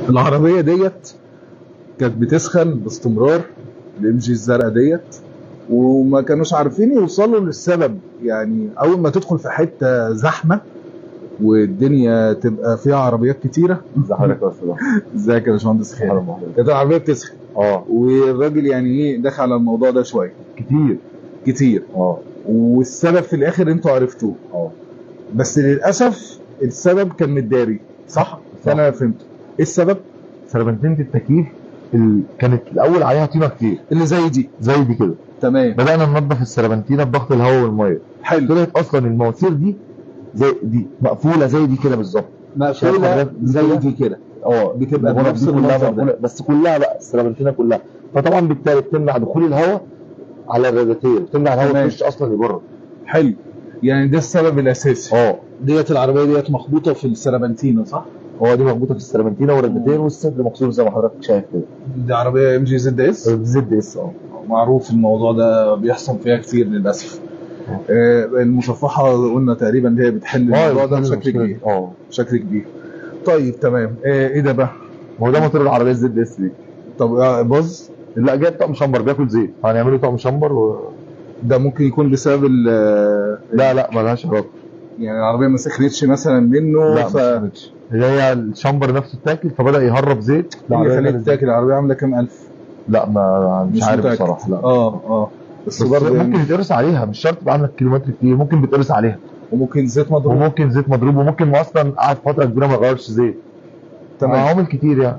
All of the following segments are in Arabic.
العربيه ديت كانت بتسخن باستمرار، الام جي الزرقاء ديت، وما كانوش عارفين يوصلوا للسبب. يعني اول ما تدخل في حته زحمه والدنيا تبقى فيها عربيات كتيره. ازي حضرتك يا استاذ؟ ازيك يا باشمهندس خالد؟ مرحبا بحضرتك. كانت العربيه بتسخن، والراجل يعني ايه دخل على الموضوع ده شويه كتير. والسبب في الاخر انتوا عرفتوه. بس للاسف السبب كان متداري، صح؟ انا فهمته. ايه السبب؟ سربنتينة التكييف كانت الاول عليها طينه كتير، اللي زي دي كده. تمام. بدانا ننظف السربنتينه بضغط الهواء والميه. حلو. طلعت اصلا المواسير دي زي دي مقفوله زي دي كده بالظبط، مقفوله زي دي كده. بتبقى بنفس المنظر ده، بس كلها بقى السربنتينه كلها. فطبعا بالتالي بتمنع دخول الهواء على الرادياتير، بتمنع الهواء يخش اصلا لبره. حلو. يعني ده السبب الاساسي. ديت العربيه ديت مخبوطه في السربنتينه، صح؟ دي مربوطه في السربنتينه والرادياتير والصدر مكسور زي ما حضرتك شايف كده. دي عربيه ام جي زد اس؟ زد اس. معروف الموضوع ده بيحصل فيها كتير للاسف. المصفحه قلنا تقريبا اللي هي بتحل الموضوع ده بشكل كبير. بشكل كبير. طيب تمام. ايه ده بقى؟ ما هو ده موتور العربيه الزد اس دي. طب باظ؟ لا، جايب طقم شمبر بياكل زيت، هنعمله طقم شمبر ده ممكن يكون بسبب لا مالهاش علاقه. يعني العربيه ما سخنتش مثلا منه؟ لا ما سخنتش، هي الشمبر نفسه اتاكل فبدا يهرب زيت. لا اللي خليك تاكل العربيه عامله كام الف؟ لا ما مش عارف بصراحه. لا بس برضه ممكن يعني يتقرص عليها، مش شرط يبقى عندك كيلومتر كتير، ممكن بيتقرص عليها. وممكن زيت مضروب، وممكن اصلا قعد فتره كبيره ما غيرش زيت. تمام. عوامل كتير يعني.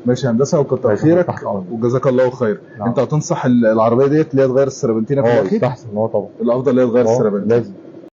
ماشي يا هندسه، وكتر خيرك وجزاك الله خير. انت هتنصح العربيه ديت اللي هي تغير السربنتينه في الاخير؟ يستحسن طبعا. الافضل اللي هي تغير السربنتينه. لازم.